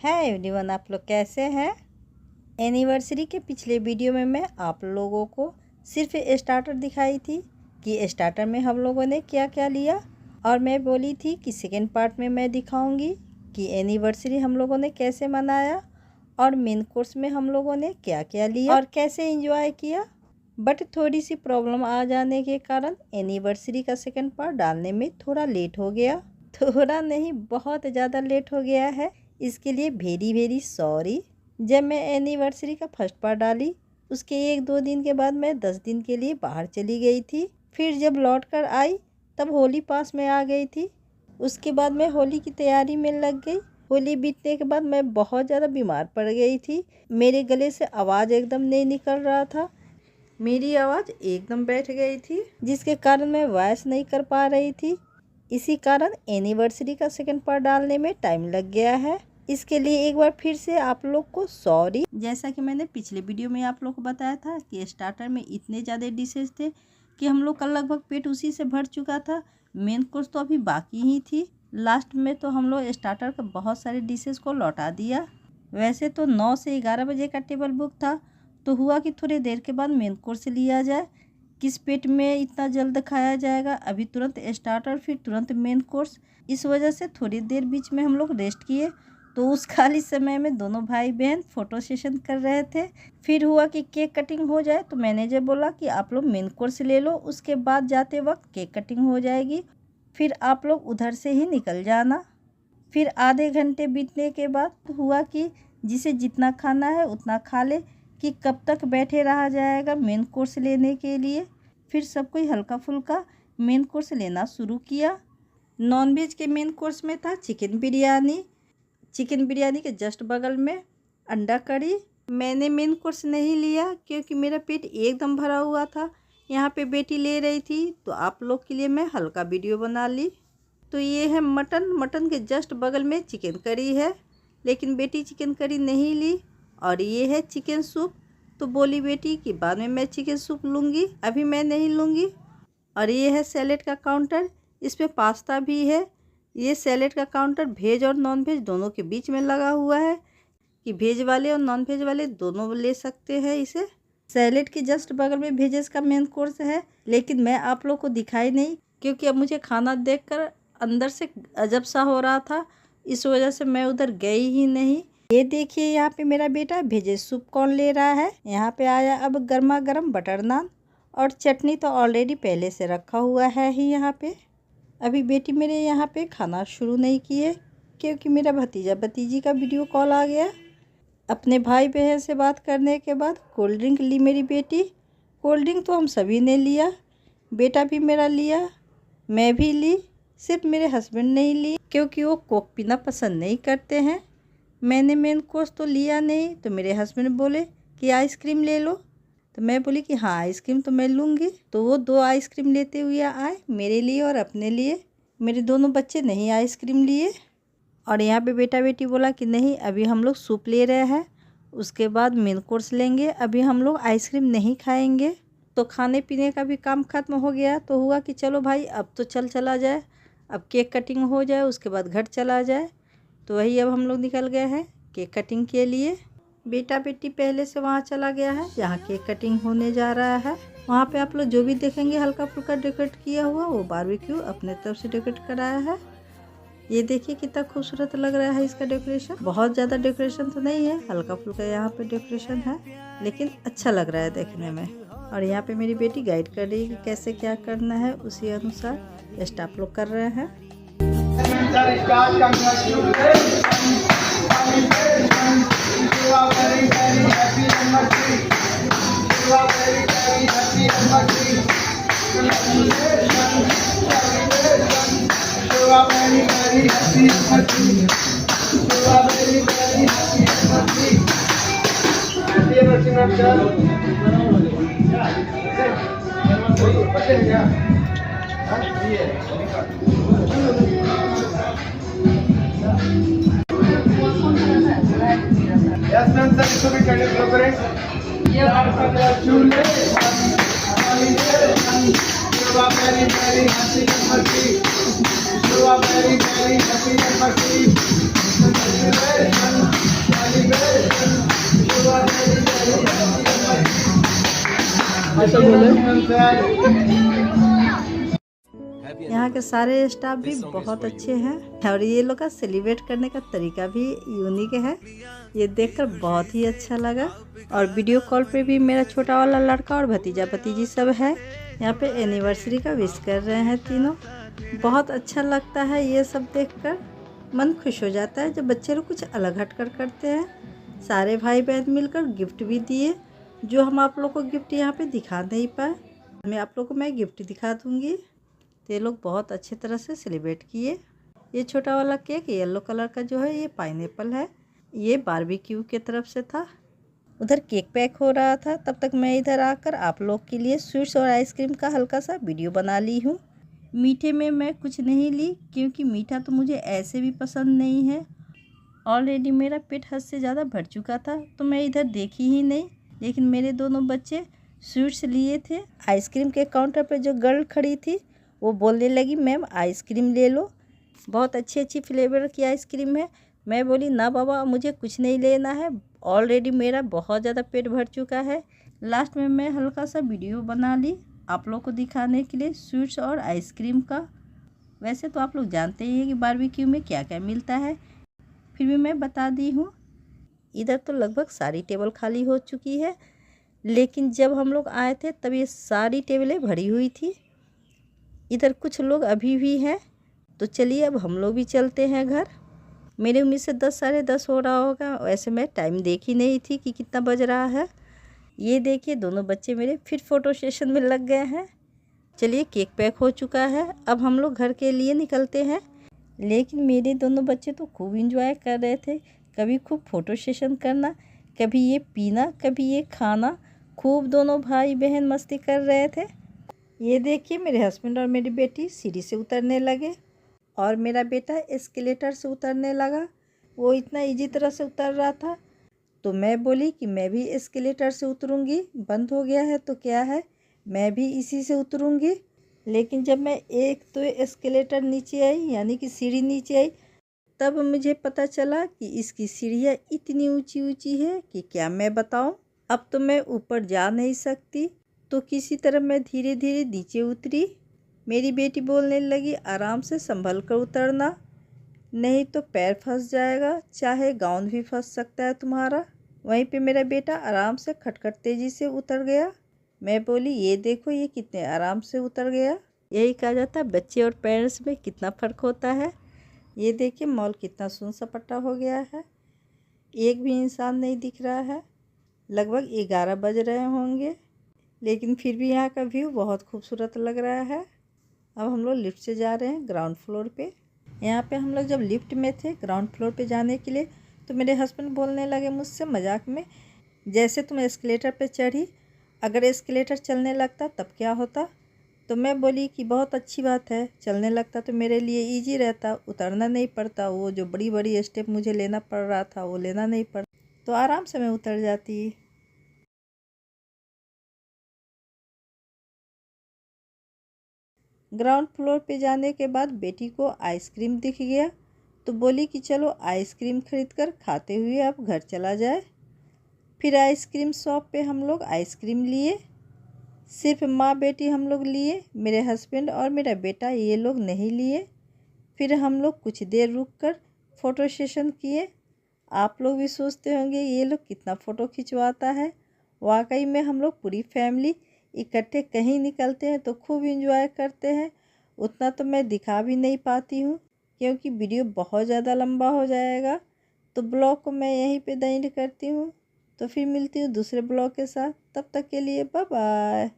Hi everyone, आप लोग कैसे हैं। एनिवर्सरी के पिछले वीडियो में मैं आप लोगों को सिर्फ स्टार्टर दिखाई थी कि स्टार्टर में हम लोगों ने क्या क्या लिया, और मैं बोली थी कि सेकेंड पार्ट में मैं दिखाऊंगी कि एनिवर्सरी हम लोगों ने कैसे मनाया और मेन कोर्स में हम लोगों ने क्या क्या लिया और कैसे एंजॉय किया। बट थोड़ी सी प्रॉब्लम आ जाने के कारण एनिवर्सरी का सेकेंड पार्ट डालने में थोड़ा लेट हो गया। थोड़ा नहीं, बहुत ज़्यादा लेट हो गया है। इसके लिए वेरी सॉरी। जब मैं एनिवर्सरी का फर्स्ट पार्ट डाली उसके 1-2 दिन के बाद मैं 10 दिन के लिए बाहर चली गई थी। फिर जब लौट कर आई तब होली पास में आ गई थी। उसके बाद मैं होली की तैयारी में लग गई। होली बीतने के बाद मैं बहुत ज़्यादा बीमार पड़ गई थी। मेरे गले से आवाज़ एकदम नहीं निकल रहा था, मेरी आवाज़ एकदम बैठ गई थी, जिसके कारण मैं वॉइस नहीं कर पा रही थी। इसी कारण एनिवर्सरी का सेकंड पार्ट डालने में टाइम लग गया है। इसके लिए एक बार फिर से आप लोग को सॉरी। जैसा कि मैंने पिछले वीडियो में आप लोग को बताया था कि स्टार्टर में इतने ज़्यादा डिशेस थे कि हम लोग का लगभग पेट उसी से भर चुका था। मेन कोर्स तो अभी बाकी ही थी। लास्ट में तो हम लोग स्टार्टर का बहुत सारे डिशेस को लौटा दिया। वैसे तो 9 से 11 बजे का टेबल बुक था, तो हुआ कि थोड़ी देर के बाद मेन कोर्स लिया जाए। किस पेट में इतना जल्द खाया जाएगा, अभी तुरंत स्टार्टर फिर तुरंत मेन कोर्स। इस वजह से थोड़ी देर बीच में हम लोग रेस्ट किए। तो उस खाली समय में दोनों भाई बहन फ़ोटो सेशन कर रहे थे। फिर हुआ कि केक कटिंग हो जाए, तो मैनेजर बोला कि आप लोग मेन कोर्स ले लो, उसके बाद जाते वक्त केक कटिंग हो जाएगी, फिर आप लोग उधर से ही निकल जाना। फिर आधे घंटे बीतने के बाद हुआ कि जिसे जितना खाना है उतना खा ले, कि कब तक बैठे रहा जाएगा मेन कोर्स लेने के लिए। फिर सब कोई हल्का फुल्का मेन कोर्स लेना शुरू किया। नॉनवेज के मेन कोर्स में था चिकन बिरयानी। चिकन बिरयानी के जस्ट बगल में अंडा करी। मैंने मेन कोर्स नहीं लिया क्योंकि मेरा पेट एकदम भरा हुआ था। यहाँ पे बेटी ले रही थी तो आप लोग के लिए मैं हल्का वीडियो बना ली। तो ये है मटन। मटन के जस्ट बगल में चिकन करी है, लेकिन बेटी चिकन करी नहीं ली। और ये है चिकन सूप। तो बोली बेटी कि बाद में मैं चिकन सूप लूँगी, अभी मैं नहीं लूँगी। और ये है सैलेड का काउंटर, इस पे पास्ता भी है। ये सैलेड का काउंटर वेज और नॉन वेज दोनों के बीच में लगा हुआ है कि वेज वाले और नॉन वेज वाले दोनों ले सकते हैं इसे। सैलेड के जस्ट बगल में वेजेस का मेन कोर्स है, लेकिन मैं आप लोग को दिखाई नहीं क्योंकि अब मुझे खाना देखकर अंदर से अजब सा हो रहा था। इस वजह से मैं उधर गई ही नहीं। ये देखिए यहाँ पे मेरा बेटा वेजेस सूप कौन ले रहा है। यहाँ पे आया अब गर्मा गर्म बटर नान, और चटनी तो ऑलरेडी पहले से रखा हुआ है ही यहाँ पे। अभी बेटी मेरे यहाँ पे खाना शुरू नहीं किए क्योंकि मेरा भतीजा भतीजी का वीडियो कॉल आ गया। अपने भाई बहन से बात करने के बाद कोल्ड ड्रिंक ली मेरी बेटी। कोल्ड ड्रिंक तो हम सभी ने लिया, बेटा भी मेरा लिया, मैं भी ली। सिर्फ मेरे हस्बैंड नहीं ली क्योंकि वो कोक पीना पसंद नहीं करते हैं। मैंने मेन कोर्स तो लिया नहीं, तो मेरे हस्बैंड बोले कि आइसक्रीम ले लो। तो मैं बोली कि हाँ आइसक्रीम तो मैं लूँगी। तो वो 2 आइसक्रीम लेते हुए आए मेरे लिए और अपने लिए। मेरे दोनों बच्चे नहीं आइसक्रीम लिए। और यहाँ पे बेटा बेटी बोला कि नहीं, अभी हम लोग सूप ले रहे हैं, उसके बाद मेन कोर्स लेंगे, अभी हम लोग आइसक्रीम नहीं खाएंगे। तो खाने पीने का भी काम ख़त्म हो गया। तो हुआ कि चलो भाई अब तो चला जाए, अब केक कटिंग हो जाए, उसके बाद घर चला जाए। तो वही अब हम लोग निकल गए हैं केक कटिंग के लिए। बेटा बेटी पहले से वहाँ चला गया है जहाँ केक कटिंग होने जा रहा है। वहाँ पे आप लोग जो भी देखेंगे हल्का फुल्का डेकोरेट किया हुआ, वो बारबेक्यू अपने तरफ से डेकोरेट कराया है। ये देखिए कितना खूबसूरत लग रहा है इसका डेकोरेशन। बहुत ज़्यादा डेकोरेशन तो नहीं है, हल्का फुल्का यहाँ पे डेकोरेशन है, लेकिन अच्छा लग रहा है देखने में। और यहाँ पे मेरी बेटी गाइड कर रही है कि कैसे क्या करना है, उसी अनुसार स्टाफ लोग कर रहे हैं। Yes, ma'am, sir, this will be kind of collaborate. You are very happy and happy. You are very happy and happy. Special बोले। यहाँ के सारे स्टाफ भी बहुत अच्छे हैं और ये लोग का सेलिब्रेट करने का तरीका भी यूनिक है। ये देखकर बहुत ही अच्छा लगा। और वीडियो कॉल पे भी मेरा छोटा वाला लड़का और भतीजा भतीजी सब है। यहाँ पे एनिवर्सरी का विश कर रहे हैं तीनों। बहुत अच्छा लगता है ये सब देखकर, मन खुश हो जाता है जब बच्चे लोग कुछ अलग हटकर करते हैं। सारे भाई बहन मिलकर गिफ्ट भी दिए, जो हम आप लोग को गिफ्ट यहाँ पे दिखा नहीं पाए। मैं आप लोग को मैं गिफ्ट दिखा दूँगी। तो ये लोग बहुत अच्छे तरह से सेलिब्रेट किए। ये छोटा वाला केक येलो कलर का जो है ये पाइनएप्पल है, ये बारबेक्यू के तरफ से था। उधर केक पैक हो रहा था, तब तक मैं इधर आकर आप लोग के लिए स्वीट्स और आइसक्रीम का हल्का सा वीडियो बना ली हूँ। मीठे में मैं कुछ नहीं ली क्योंकि मीठा तो मुझे ऐसे भी पसंद नहीं है। ऑलरेडी मेरा पेट हद से ज़्यादा भर चुका था तो मैं इधर देखी ही नहीं। लेकिन मेरे दोनों बच्चे स्वीट्स लिए थे। आइसक्रीम के काउंटर पर जो गर्ल खड़ी थी वो बोलने लगी, मैम आइसक्रीम ले लो, बहुत अच्छी अच्छी फ्लेवर की आइसक्रीम है। मैं बोली ना बाबा मुझे कुछ नहीं लेना है, ऑलरेडी मेरा बहुत ज़्यादा पेट भर चुका है। लास्ट में मैं हल्का सा वीडियो बना ली आप लोग को दिखाने के लिए स्वीट्स और आइसक्रीम का। वैसे तो आप लोग जानते ही हैं कि बारबेक्यू में क्या क्या मिलता है, फिर भी मैं बता दी हूँ। इधर तो लगभग सारी टेबल खाली हो चुकी है, लेकिन जब हम लोग आए थे तब ये सारी टेबलें भरी हुई थी। इधर कुछ लोग अभी भी हैं, तो चलिए अब हम लोग भी चलते हैं घर। मेरी उम्मीद से 10 साढ़े 10 हो रहा होगा। वैसे मैं टाइम देखी नहीं थी कि कितना बज रहा है। ये देखिए दोनों बच्चे मेरे फिर फ़ोटो सेशन में लग गए हैं। चलिए केक पैक हो चुका है, अब हम लोग घर के लिए निकलते हैं। लेकिन मेरे दोनों बच्चे तो खूब इंजॉय कर रहे थे, कभी खूब फ़ोटो सेशन करना, कभी ये पीना, कभी ये खाना। खूब दोनों भाई बहन मस्ती कर रहे थे। ये देखिए मेरे हस्बैंड और मेरी बेटी सीढ़ी से उतरने लगे और मेरा बेटा एस्केलेटर से उतरने लगा। वो इतना इजी तरह से उतर रहा था तो मैं बोली कि मैं भी एस्केलेटर से उतरूँगी, बंद हो गया है तो क्या है, मैं भी इसी से उतरूँगी। लेकिन जब मैं एक तो एस्केलेटर नीचे आई, यानी कि सीढ़ी नीचे आई, तब मुझे पता चला कि इसकी सीढ़ियाँ इतनी ऊंची ऊंची है कि क्या मैं बताऊं। अब तो मैं ऊपर जा नहीं सकती, तो किसी तरह मैं धीरे धीरे नीचे उतरी। मेरी बेटी बोलने लगी, आराम से संभल कर उतरना, नहीं तो पैर फंस जाएगा, चाहे गाउन भी फंस सकता है तुम्हारा। वहीं पे मेरा बेटा आराम से खटखट तेज़ी से उतर गया। मैं बोली, ये देखो ये कितने आराम से उतर गया। यही कहा जाता है बच्चे और पेरेंट्स में कितना फ़र्क होता है। ये देखिए मॉल कितना सुन सपाटा हो गया है, एक भी इंसान नहीं दिख रहा है। लगभग 11 बज रहे होंगे, लेकिन फिर भी यहाँ का व्यू बहुत खूबसूरत लग रहा है। अब हम लोग लिफ्ट से जा रहे हैं ग्राउंड फ्लोर पे। यहाँ पे हम लोग जब लिफ्ट में थे ग्राउंड फ्लोर पे जाने के लिए, तो मेरे हस्बैंड बोलने लगे मुझसे मजाक में, जैसे तुम एस्केलेटर पे चढ़ी, अगर एस्केलेटर चलने लगता तब क्या होता। तो मैं बोली कि बहुत अच्छी बात है, चलने लगता तो मेरे लिए ईजी रहता, उतरना नहीं पड़ता, वो जो बड़ी बड़ी स्टेप मुझे लेना पड़ रहा था वो लेना नहीं पड़ता, तो आराम से मैं उतर जाती। ग्राउंड फ्लोर पे जाने के बाद बेटी को आइसक्रीम दिख गया, तो बोली कि चलो आइसक्रीम खरीद कर खाते हुए अब घर चला जाए। फिर आइसक्रीम शॉप पे हम लोग आइसक्रीम लिए, सिर्फ माँ बेटी हम लोग लिए, मेरे हस्बैंड और मेरा बेटा ये लोग नहीं लिए। फिर हम लोग कुछ देर रुक कर फ़ोटो सेशन किए। आप लोग भी सोचते होंगे ये लोग कितना फ़ोटो खिंचवाता है। वाकई में हम लोग पूरी फैमिली इकट्ठे कहीं निकलते हैं तो खूब इंजॉय करते हैं। उतना तो मैं दिखा भी नहीं पाती हूँ क्योंकि वीडियो बहुत ज़्यादा लंबा हो जाएगा। तो ब्लॉग को मैं यहीं पे एंड करती हूँ। तो फिर मिलती हूँ दूसरे ब्लॉग के साथ, तब तक के लिए बाय बाय।